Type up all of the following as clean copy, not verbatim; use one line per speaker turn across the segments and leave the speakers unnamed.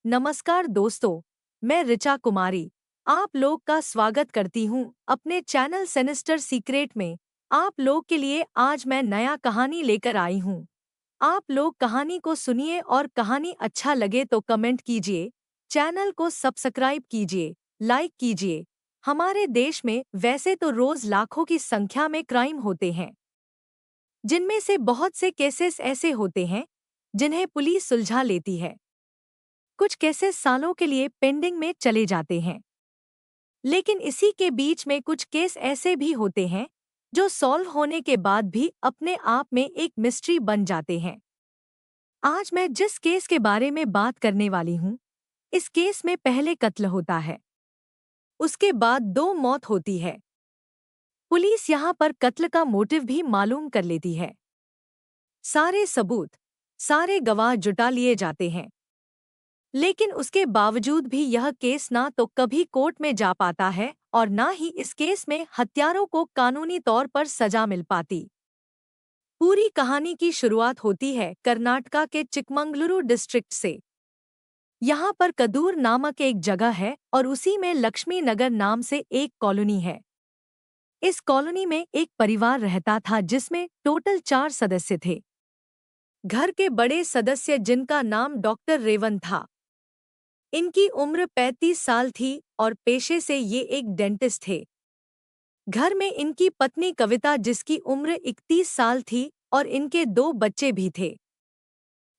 नमस्कार दोस्तों, मैं ऋचा कुमारी आप लोग का स्वागत करती हूँ अपने चैनल सिनिस्टर सीक्रेट में। आप लोग के लिए आज मैं नया कहानी लेकर आई हूँ। आप लोग कहानी को सुनिए और कहानी अच्छा लगे तो कमेंट कीजिए, चैनल को सब्सक्राइब कीजिए, लाइक कीजिए। हमारे देश में वैसे तो रोज लाखों की संख्या में क्राइम होते हैं, जिनमें से बहुत से केसेस ऐसे होते हैं जिन्हें पुलिस सुलझा लेती है। कुछ केसेस सालों के लिए पेंडिंग में चले जाते हैं, लेकिन इसी के बीच में कुछ केस ऐसे भी होते हैं जो सॉल्व होने के बाद भी अपने आप में एक मिस्ट्री बन जाते हैं। आज मैं जिस केस के बारे में बात करने वाली हूँ, इस केस में पहले कत्ल होता है, उसके बाद दो मौत होती है। पुलिस यहाँ पर कत्ल का मोटिव भी मालूम कर लेती है। सारे सबूत, सारे गवाह जुटा लिए जाते हैं, लेकिन उसके बावजूद भी यह केस ना तो कभी कोर्ट में जा पाता है और ना ही इस केस में हत्यारों को कानूनी तौर पर सजा मिल पाती। पूरी कहानी की शुरुआत होती है कर्नाटका के चिकमंगलुरु डिस्ट्रिक्ट से। यहाँ पर कदूर नामक एक जगह है और उसी में लक्ष्मी नगर नाम से एक कॉलोनी है। इस कॉलोनी में एक परिवार रहता था जिसमें टोटल 4 सदस्य थे। घर के बड़े सदस्य जिनका नाम डॉक्टर रेवन था, इनकी उम्र 35 साल थी और पेशे से ये एक डेंटिस्ट थे। घर में इनकी पत्नी कविता जिसकी उम्र 31 साल थी और इनके 2 बच्चे भी थे।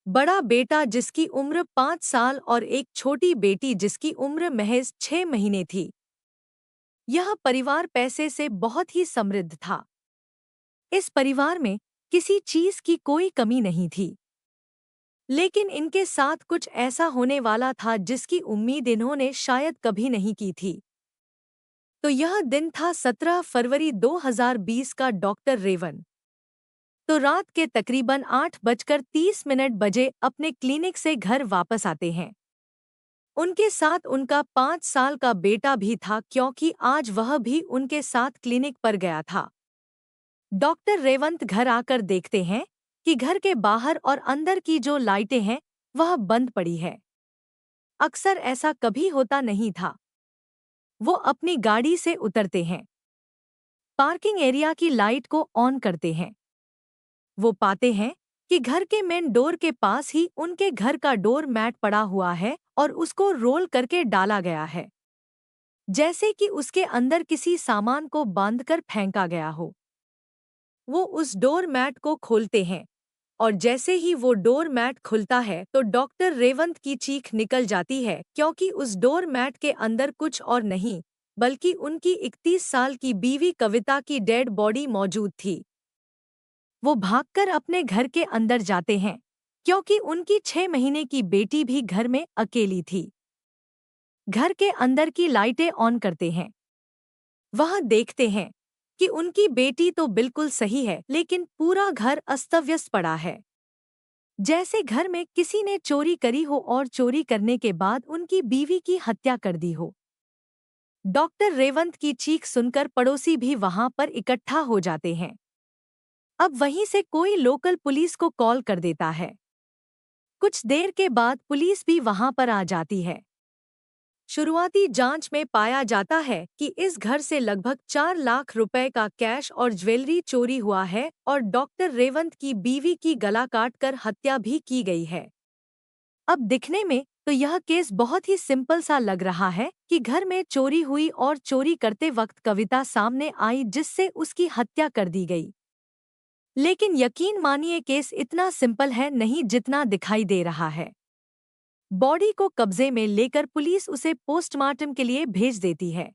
बड़ा बेटा जिसकी उम्र 5 साल और एक छोटी बेटी जिसकी उम्र महज 6 महीने थी। यह परिवार पैसे से बहुत ही समृद्ध था। इस परिवार में किसी चीज की कोई कमी नहीं थी, लेकिन इनके साथ कुछ ऐसा होने वाला था जिसकी उम्मीद इन्होंने शायद कभी नहीं की थी। तो यह दिन था 17 फरवरी 2020 का। डॉक्टर रेवन तो रात के तकरीबन 8:30 बजे अपने क्लिनिक से घर वापस आते हैं। उनके साथ उनका 5 साल का बेटा भी था, क्योंकि आज वह भी उनके साथ क्लिनिक पर गया था। डॉक्टर रेवंत घर आकर देखते हैं कि घर के बाहर और अंदर की जो लाइटें हैं वह बंद पड़ी है। अक्सर ऐसा कभी होता नहीं था। वो अपनी गाड़ी से उतरते हैं, पार्किंग एरिया की लाइट को ऑन करते हैं। वो पाते हैं कि घर के मेन डोर के पास ही उनके घर का डोर मैट पड़ा हुआ है और उसको रोल करके डाला गया है, जैसे कि उसके अंदर किसी सामान को बांधकर फेंका गया हो। वो उस डोर मैट को खोलते हैं और जैसे ही वो डोर मैट खुलता है तो डॉक्टर रेवंत की चीख निकल जाती है, क्योंकि उस डोर मैट के अंदर कुछ और नहीं बल्कि उनकी 31 साल की बीवी कविता की डेड बॉडी मौजूद थी। वो भागकर अपने घर के अंदर जाते हैं, क्योंकि उनकी 6 महीने की बेटी भी घर में अकेली थी। घर के अंदर की लाइटें ऑन करते हैं। वह देखते हैं कि उनकी बेटी तो बिल्कुल सही है, लेकिन पूरा घर अस्तव्यस्त पड़ा है, जैसे घर में किसी ने चोरी करी हो और चोरी करने के बाद उनकी बीवी की हत्या कर दी हो। डॉक्टर रेवंत की चीख सुनकर पड़ोसी भी वहां पर इकट्ठा हो जाते हैं। अब वहीं से कोई लोकल पुलिस को कॉल कर देता है। कुछ देर के बाद पुलिस भी वहां पर आ जाती है। शुरुआती जांच में पाया जाता है कि इस घर से लगभग 4 लाख रुपए का कैश और ज्वेलरी चोरी हुआ है और डॉक्टर रेवंत की बीवी की गला काटकर हत्या भी की गई है। अब दिखने में तो यह केस बहुत ही सिंपल सा लग रहा है कि घर में चोरी हुई और चोरी करते वक्त कविता सामने आई जिससे उसकी हत्या कर दी गई। लेकिन यकीन मानिए केस इतना सिंपल है नहीं जितना दिखाई दे रहा है। बॉडी को कब्जे में लेकर पुलिस उसे पोस्टमार्टम के लिए भेज देती है।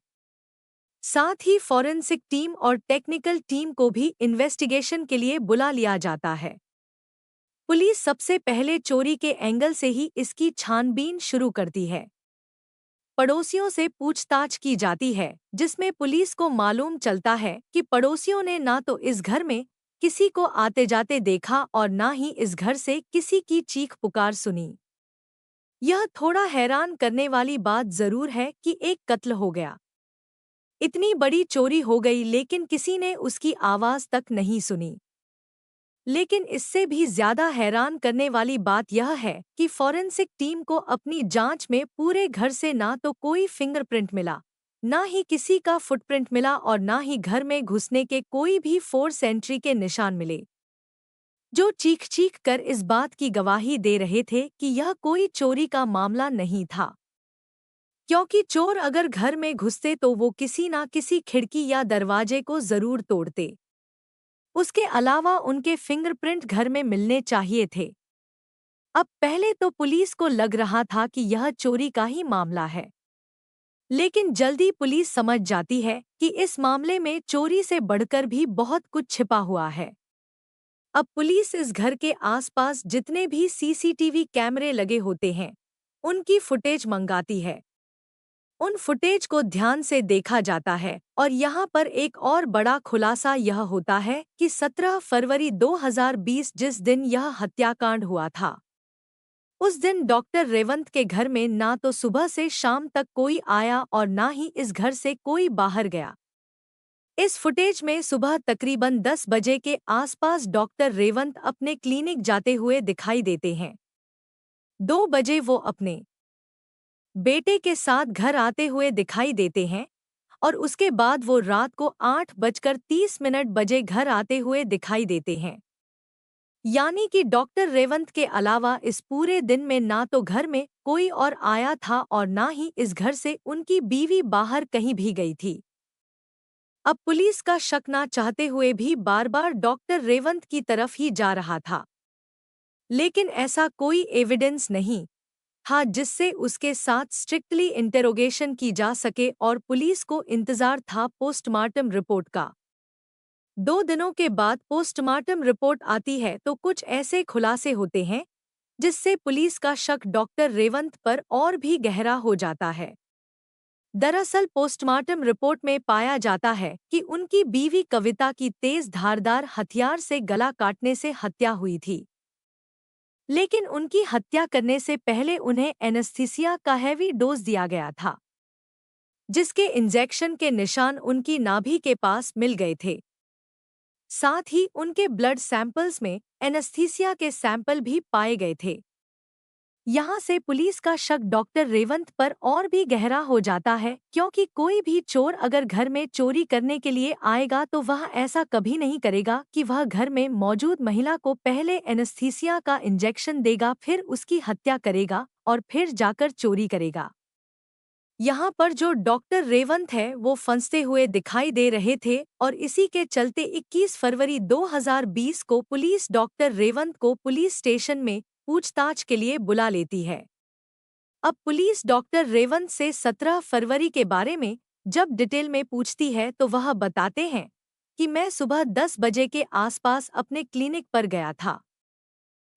साथ ही फॉरेंसिक टीम और टेक्निकल टीम को भी इन्वेस्टिगेशन के लिए बुला लिया जाता है। पुलिस सबसे पहले चोरी के एंगल से ही इसकी छानबीन शुरू करती है। पड़ोसियों से पूछताछ की जाती है, जिसमें पुलिस को मालूम चलता है कि पड़ोसियों ने ना तो इस घर में किसी को आते जाते देखा और ना ही इस घर से किसी की चीख पुकार सुनी। यह थोड़ा हैरान करने वाली बात जरूर है कि एक कत्ल हो गया, इतनी बड़ी चोरी हो गई, लेकिन किसी ने उसकी आवाज तक नहीं सुनी। लेकिन इससे भी ज्यादा हैरान करने वाली बात यह है कि फॉरेंसिक टीम को अपनी जांच में पूरे घर से ना तो कोई फिंगरप्रिंट मिला, ना ही किसी का फुटप्रिंट मिला और ना ही घर में घुसने के कोई भी फोर्स एंट्री के निशान मिले, जो चीख चीख कर इस बात की गवाही दे रहे थे कि यह कोई चोरी का मामला नहीं था। क्योंकि चोर अगर घर में घुसते तो वो किसी ना किसी खिड़की या दरवाजे को जरूर तोड़ते। उसके अलावा उनके फिंगरप्रिंट घर में मिलने चाहिए थे। अब पहले तो पुलिस को लग रहा था कि यह चोरी का ही मामला है, लेकिन जल्दी पुलिस समझ जाती है कि इस मामले में चोरी से बढ़कर भी बहुत कुछ छिपा हुआ है। अब पुलिस इस घर के आसपास जितने भी सीसीटीवी कैमरे लगे होते हैं, उनकी फुटेज मंगाती है। उन फुटेज को ध्यान से देखा जाता है और यहाँ पर एक और बड़ा खुलासा यह होता है कि 17 फरवरी 2020 जिस दिन यह हत्याकांड हुआ था, उस दिन डॉक्टर रेवंत के घर में ना तो सुबह से शाम तक कोई आया और ना ही इस घर से कोई बाहर गया। इस फुटेज में सुबह तकरीबन 10 बजे के आसपास डॉक्टर रेवंत अपने क्लिनिक जाते हुए दिखाई देते हैं। 2 बजे वो अपने बेटे के साथ घर आते हुए दिखाई देते हैं और उसके बाद वो रात को 8:30 बजे घर आते हुए दिखाई देते हैं। यानी कि डॉक्टर रेवंत के अलावा इस पूरे दिन में ना तो घर में कोई और आया था और ना ही इस घर से उनकी बीवी बाहर कहीं भी गई थी। अब पुलिस का शक ना चाहते हुए भी बार बार डॉक्टर रेवंत की तरफ ही जा रहा था, लेकिन ऐसा कोई एविडेंस नहीं था जिससे उसके साथ स्ट्रिक्टली इंटेरोगेशन की जा सके और पुलिस को इंतजार था पोस्टमार्टम रिपोर्ट का। 2 दिनों के बाद पोस्टमार्टम रिपोर्ट आती है तो कुछ ऐसे खुलासे होते हैं जिससे पुलिस का शक डॉक्टर रेवंत पर और भी गहरा हो जाता है। दरअसल पोस्टमार्टम रिपोर्ट में पाया जाता है कि उनकी बीवी कविता की तेज धारदार हथियार से गला काटने से हत्या हुई थी, लेकिन उनकी हत्या करने से पहले उन्हें एनेस्थीसिया का हैवी डोज दिया गया था, जिसके इंजेक्शन के निशान उनकी नाभि के पास मिल गए थे। साथ ही उनके ब्लड सैंपल्स में एनेस्थीसिया के सैंपल भी पाए गए थे। यहाँ से पुलिस का शक डॉक्टर रेवंत पर और भी गहरा हो जाता है, क्योंकि कोई भी चोर अगर घर में चोरी करने के लिए आएगा तो वह ऐसा कभी नहीं करेगा कि वह घर में मौजूद महिला को पहले एनेस्थीसिया का इंजेक्शन देगा, फिर उसकी हत्या करेगा और फिर जाकर चोरी करेगा। यहाँ पर जो डॉक्टर रेवंत है वो फंसते हुए दिखाई दे रहे थे और इसी के चलते 21 फरवरी 2020 को पुलिस डॉक्टर रेवंत को पुलिस स्टेशन में पूछताछ के लिए बुला लेती है। अब पुलिस डॉक्टर रेवंत से 17 फरवरी के बारे में जब डिटेल में पूछती है तो वह बताते हैं कि मैं सुबह 10 बजे के आसपास अपने क्लिनिक पर गया था।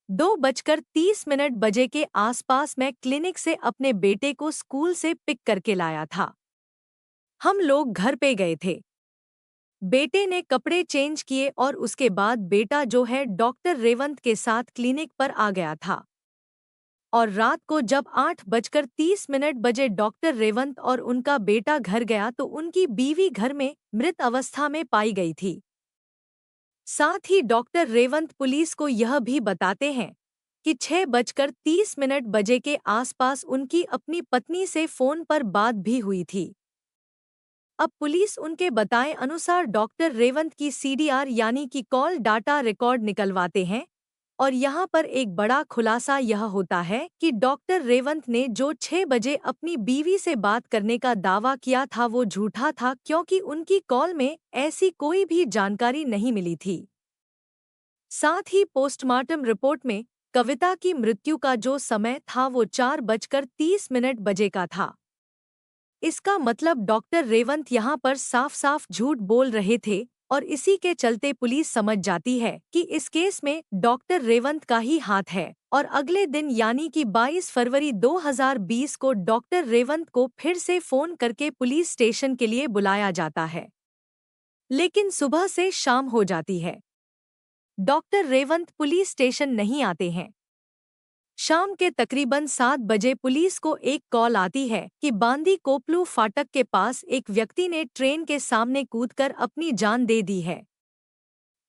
2:30 बजे के आसपास मैं क्लिनिक से अपने बेटे को स्कूल से पिक करके लाया था। हम लोग घर पे गए थे। बेटे ने कपड़े चेंज किए और उसके बाद बेटा जो है डॉक्टर रेवंत के साथ क्लिनिक पर आ गया था। और रात को जब 8:30 बजे डॉक्टर रेवंत और उनका बेटा घर गया तो उनकी बीवी घर में मृत अवस्था में पाई गई थी। साथ ही डॉक्टर रेवंत पुलिस को यह भी बताते हैं कि 6:30 बजे के आसपास उनकी अपनी पत्नी से फोन पर बात भी हुई थी। अब पुलिस उनके बताए अनुसार डॉक्टर रेवंत की सीडीआर यानी कि कॉल डाटा रिकॉर्ड निकलवाते हैं और यहाँ पर एक बड़ा खुलासा यह होता है कि डॉक्टर रेवंत ने जो 6 बजे अपनी बीवी से बात करने का दावा किया था वो झूठा था, क्योंकि उनकी कॉल में ऐसी कोई भी जानकारी नहीं मिली थी। साथ ही पोस्टमार्टम रिपोर्ट में कविता की मृत्यु का जो समय था वो 4:30 बजे का था। इसका मतलब डॉक्टर रेवंत यहाँ पर साफ साफ झूठ बोल रहे थे और इसी के चलते पुलिस समझ जाती है कि इस केस में डॉक्टर रेवंत का ही हाथ है और अगले दिन यानी कि 22 फरवरी 2020 को डॉक्टर रेवंत को फिर से फोन करके पुलिस स्टेशन के लिए बुलाया जाता है। लेकिन सुबह से शाम हो जाती है, डॉक्टर रेवंत पुलिस स्टेशन नहीं आते हैं। शाम के तकरीबन 7 बजे पुलिस को एक कॉल आती है कि बांदी कोपलू फाटक के पास एक व्यक्ति ने ट्रेन के सामने कूदकर अपनी जान दे दी है।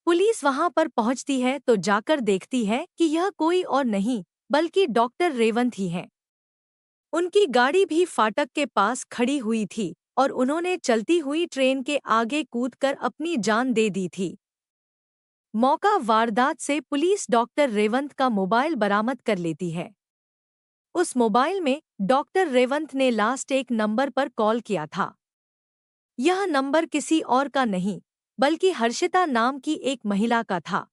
पुलिस वहां पर पहुंचती है तो जाकर देखती है कि यह कोई और नहीं बल्कि डॉक्टर रेवंत ही हैं। उनकी गाड़ी भी फाटक के पास खड़ी हुई थी और उन्होंने चलती हुई ट्रेन के आगे कूदकर अपनी जान दे दी थी। मौका वारदात से पुलिस डॉक्टर रेवंत का मोबाइल बरामद कर लेती है। उस मोबाइल में डॉक्टर रेवंत ने लास्ट एक नंबर पर कॉल किया था। यह नंबर किसी और का नहीं बल्कि हर्षिता नाम की एक महिला का था।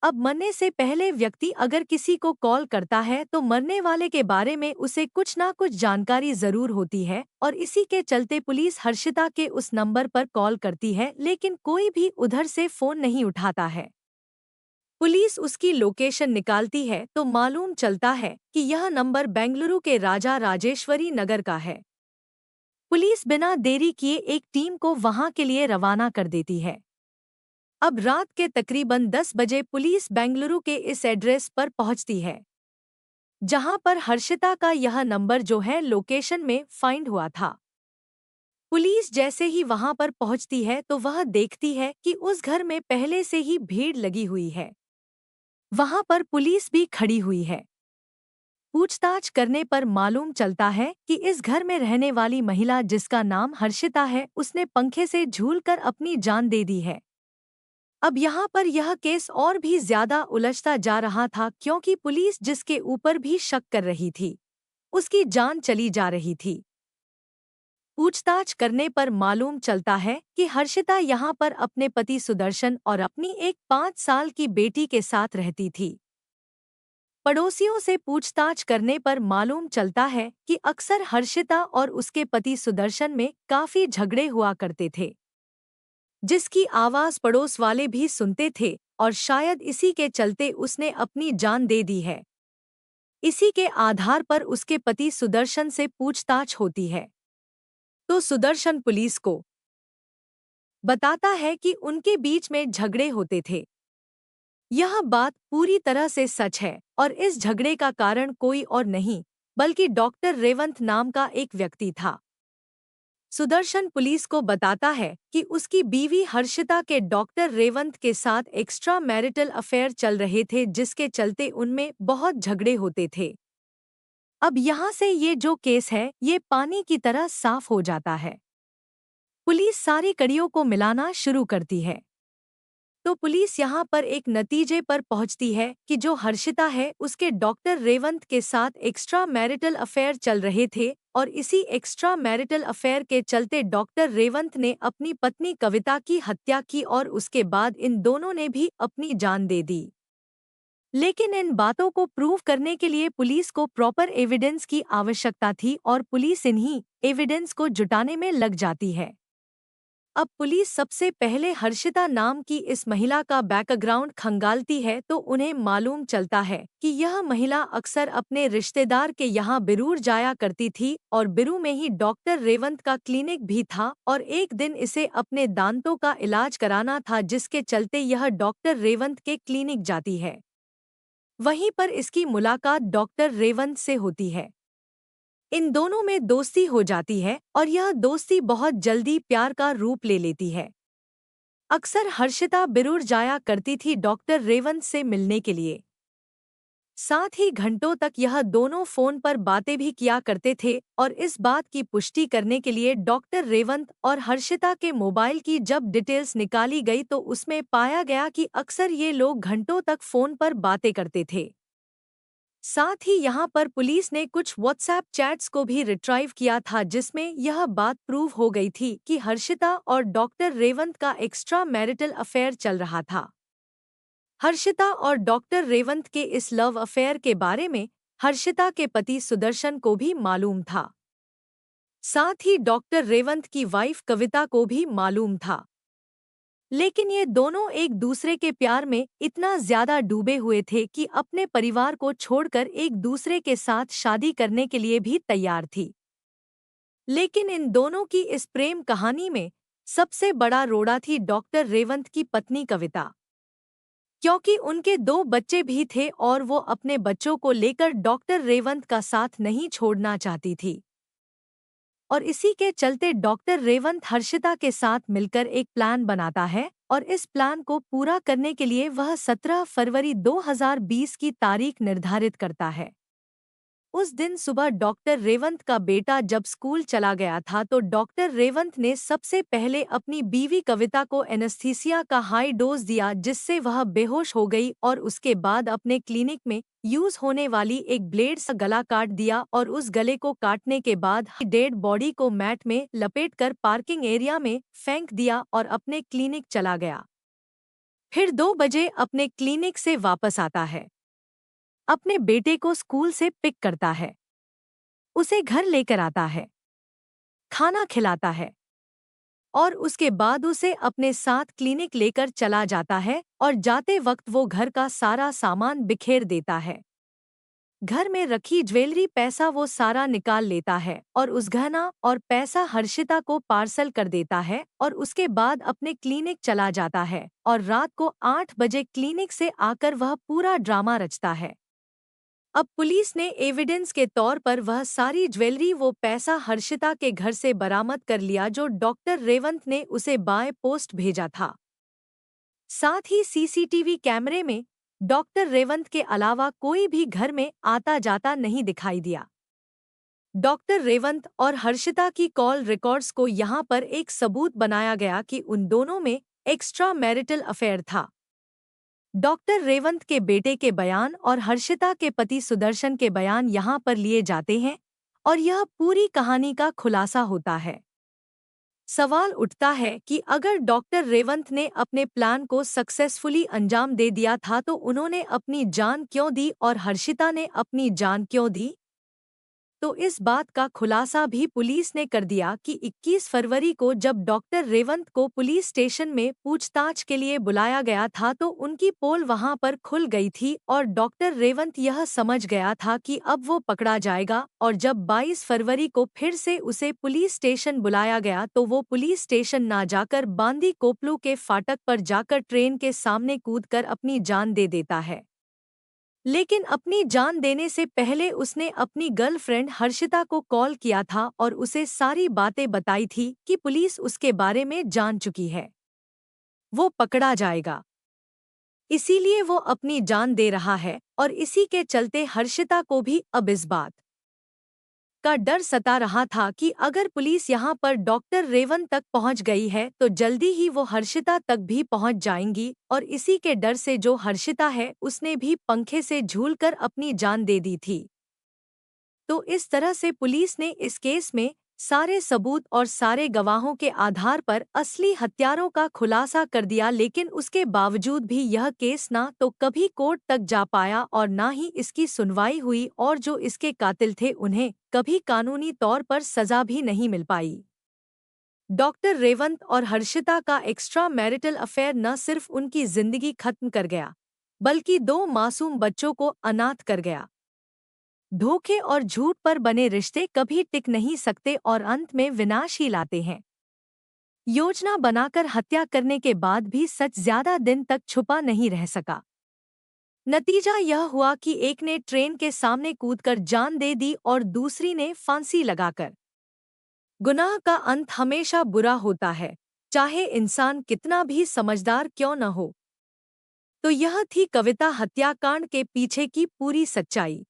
अब मरने से पहले व्यक्ति अगर किसी को कॉल करता है तो मरने वाले के बारे में उसे कुछ ना कुछ जानकारी जरूर होती है और इसी के चलते पुलिस हर्षिता के उस नंबर पर कॉल करती है, लेकिन कोई भी उधर से फोन नहीं उठाता है। पुलिस उसकी लोकेशन निकालती है तो मालूम चलता है कि यह नंबर बेंगलुरु के राजा राजेश्वरी नगर का है। पुलिस बिना देरी किए एक टीम को वहां के लिए रवाना कर देती है। अब रात के तकरीबन 10 बजे पुलिस बेंगलुरु के इस एड्रेस पर पहुंचती है जहां पर हर्षिता का यह नंबर जो है लोकेशन में फाइंड हुआ था। पुलिस जैसे ही वहां पर पहुंचती है तो वह देखती है कि उस घर में पहले से ही भीड़ लगी हुई है। वहां पर पुलिस भी खड़ी हुई है। पूछताछ करने पर मालूम चलता है कि इस घर में रहने वाली महिला जिसका नाम हर्षिता है उसने पंखे से झूलकर अपनी जान दे दी है। अब यहाँ पर यह केस और भी ज्यादा उलझता जा रहा था क्योंकि पुलिस जिसके ऊपर भी शक कर रही थी उसकी जान चली जा रही थी। पूछताछ करने पर मालूम चलता है कि हर्षिता यहाँ पर अपने पति सुदर्शन और अपनी एक 5 साल की बेटी के साथ रहती थी। पड़ोसियों से पूछताछ करने पर मालूम चलता है कि अक्सर हर्षिता और उसके पति सुदर्शन में काफी झगड़े हुआ करते थे, जिसकी आवाज पड़ोस वाले भी सुनते थे और शायद इसी के चलते उसने अपनी जान दे दी है। इसी के आधार पर उसके पति सुदर्शन से पूछताछ होती है तो सुदर्शन पुलिस को बताता है कि उनके बीच में झगड़े होते थे। यह बात पूरी तरह से सच है और इस झगड़े का कारण कोई और नहीं बल्कि डॉक्टर रेवंत नाम का एक व्यक्ति था। सुदर्शन पुलिस को बताता है कि उसकी बीवी हर्षिता के डॉक्टर रेवंत के साथ एक्स्ट्रा मैरिटल अफेयर चल रहे थे, जिसके चलते उनमें बहुत झगड़े होते थे। अब यहाँ से ये जो केस है ये पानी की तरह साफ हो जाता है। पुलिस सारी कड़ियों को मिलाना शुरू करती है तो पुलिस यहाँ पर एक नतीजे पर पहुँचती है कि जो हर्षिता है उसके डॉक्टर रेवंत के साथ एक्स्ट्रा मैरिटल अफेयर चल रहे थे और इसी एक्स्ट्रा मैरिटल अफेयर के चलते डॉक्टर रेवंत ने अपनी पत्नी कविता की हत्या की और उसके बाद इन दोनों ने भी अपनी जान दे दी। लेकिन इन बातों को प्रूव करने के लिए पुलिस को प्रॉपर एविडेंस की आवश्यकता थी और पुलिस इन्हीं एविडेंस को जुटाने में लग जाती है। अब पुलिस सबसे पहले हर्षिता नाम की इस महिला का बैकग्राउंड खंगालती है तो उन्हें मालूम चलता है कि यह महिला अक्सर अपने रिश्तेदार के यहाँ बिरूर जाया करती थी और बिरू में ही डॉक्टर रेवंत का क्लिनिक भी था और एक दिन इसे अपने दांतों का इलाज कराना था, जिसके चलते यह डॉक्टर रेवंत के क्लिनिक जाती है। वहीं पर इसकी मुलाकात डॉक्टर रेवंत से होती है। इन दोनों में दोस्ती हो जाती है और यह दोस्ती बहुत जल्दी प्यार का रूप ले लेती है। अक्सर हर्षिता बिरूर जाया करती थी डॉक्टर रेवंत से मिलने के लिए। साथ ही घंटों तक यह दोनों फोन पर बातें भी किया करते थे और इस बात की पुष्टि करने के लिए डॉक्टर रेवंत और हर्षिता के मोबाइल की जब डिटेल्स निकाली गई तो उसमें पाया गया कि अक्सर ये लोग घंटों तक फोन पर बातें करते थे। साथ ही यहाँ पर पुलिस ने कुछ व्हाट्सएप चैट्स को भी रिट्राइव किया था जिसमें यह बात प्रूव हो गई थी कि हर्षिता और डॉक्टर रेवंत का एक्स्ट्रा मैरिटल अफेयर चल रहा था। हर्षिता और डॉक्टर रेवंत के इस लव अफेयर के बारे में हर्षिता के पति सुदर्शन को भी मालूम था। साथ ही डॉक्टर रेवंत की वाइफ कविता को भी मालूम था। लेकिन ये दोनों एक दूसरे के प्यार में इतना ज्यादा डूबे हुए थे कि अपने परिवार को छोड़कर एक दूसरे के साथ शादी करने के लिए भी तैयार थी। लेकिन इन दोनों की इस प्रेम कहानी में सबसे बड़ा रोड़ा थी डॉक्टर रेवंत की पत्नी कविता, क्योंकि उनके 2 बच्चे भी थे और वो अपने बच्चों को लेकर डॉक्टर रेवंत का साथ नहीं छोड़ना चाहती थी। और इसी के चलते डॉक्टर रेवंत हर्षिता के साथ मिलकर एक प्लान बनाता है और इस प्लान को पूरा करने के लिए वह 17 फरवरी 2020 की तारीख निर्धारित करता है। उस दिन सुबह डॉक्टर रेवंत का बेटा जब स्कूल चला गया था तो डॉक्टर रेवंत ने सबसे पहले अपनी बीवी कविता को एनेस्थीसिया का हाई डोज दिया जिससे वह बेहोश हो गई और उसके बाद अपने क्लिनिक में यूज होने वाली एक ब्लेड से गला काट दिया और उस गले को काटने के बाद डेड बॉडी को मैट में लपेटकर पार्किंग एरिया में फेंक दिया और अपने क्लिनिक चला गया। फिर 2 बजे अपने क्लिनिक से वापस आता है, अपने बेटे को स्कूल से पिक करता है, उसे घर लेकर आता है, खाना खिलाता है और उसके बाद उसे अपने साथ क्लिनिक लेकर चला जाता है और जाते वक्त वो घर का सारा सामान बिखेर देता है। घर में रखी ज्वेलरी पैसा वो सारा निकाल लेता है और उस गहना और पैसा हर्षिता को पार्सल कर देता है और उसके बाद अपने क्लिनिक चला जाता है और रात को 8 बजे क्लिनिक से आकर वह पूरा ड्रामा रचता है। अब पुलिस ने एविडेंस के तौर पर वह सारी ज्वेलरी वो पैसा हर्षिता के घर से बरामद कर लिया जो डॉक्टर रेवंत ने उसे बाय पोस्ट भेजा था। साथ ही सीसीटीवी कैमरे में डॉक्टर रेवंत के अलावा कोई भी घर में आता जाता नहीं दिखाई दिया। डॉक्टर रेवंत और हर्षिता की कॉल रिकॉर्ड्स को यहाँ पर एक सबूत बनाया गया कि उन दोनों में एक्स्ट्रा मैरिटल अफेयर था। डॉक्टर रेवंत के बेटे के बयान और हर्षिता के पति सुदर्शन के बयान यहाँ पर लिए जाते हैं और यह पूरी कहानी का खुलासा होता है। सवाल उठता है कि अगर डॉक्टर रेवंत ने अपने प्लान को सक्सेसफुली अंजाम दे दिया था तो उन्होंने अपनी जान क्यों दी और हर्षिता ने अपनी जान क्यों दी? तो इस बात का खुलासा भी पुलिस ने कर दिया कि 21 फरवरी को जब डॉक्टर रेवंत को पुलिस स्टेशन में पूछताछ के लिए बुलाया गया था तो उनकी पोल वहां पर खुल गई थी और डॉक्टर रेवंत यह समझ गया था कि अब वो पकड़ा जाएगा और जब 22 फरवरी को फिर से उसे पुलिस स्टेशन बुलाया गया तो वो पुलिस स्टेशन ना जाकर बांदी कोपलू के फाटक पर जाकर ट्रेन के सामने कूदकर अपनी जान दे देता है। लेकिन अपनी जान देने से पहले उसने अपनी गर्लफ्रेंड हर्षिता को कॉल किया था और उसे सारी बातें बताई थी कि पुलिस उसके बारे में जान चुकी है, वो पकड़ा जाएगा, इसीलिए वो अपनी जान दे रहा है और इसी के चलते हर्षिता को भी अब इस बात का डर सता रहा था कि अगर पुलिस यहाँ पर डॉक्टर रेवंत तक पहुँच गई है तो जल्दी ही वो हर्षिता तक भी पहुँच जाएंगी और इसी के डर से जो हर्षिता है उसने भी पंखे से झूलकर अपनी जान दे दी थी। तो इस तरह से पुलिस ने इस केस में सारे सबूत और सारे गवाहों के आधार पर असली हत्यारों का खुलासा कर दिया, लेकिन उसके बावजूद भी यह केस ना तो कभी कोर्ट तक जा पाया और ना ही इसकी सुनवाई हुई और जो इसके कातिल थे उन्हें कभी कानूनी तौर पर सजा भी नहीं मिल पाई। डॉक्टर रेवंत और हर्षिता का एक्स्ट्रा मैरिटल अफेयर न सिर्फ उनकी जिंदगी खत्म कर गया बल्कि 2 मासूम बच्चों को अनाथ कर गया। धोखे और झूठ पर बने रिश्ते कभी टिक नहीं सकते और अंत में विनाश ही लाते हैं। योजना बनाकर हत्या करने के बाद भी सच ज्यादा दिन तक छुपा नहीं रह सका। नतीजा यह हुआ कि एक ने ट्रेन के सामने कूदकर जान दे दी और दूसरी ने फांसी लगाकर। गुनाह का अंत हमेशा बुरा होता है, चाहे इंसान कितना भी समझदार क्यों न हो। तो यह थी कविता हत्याकांड के पीछे की पूरी सच्चाई।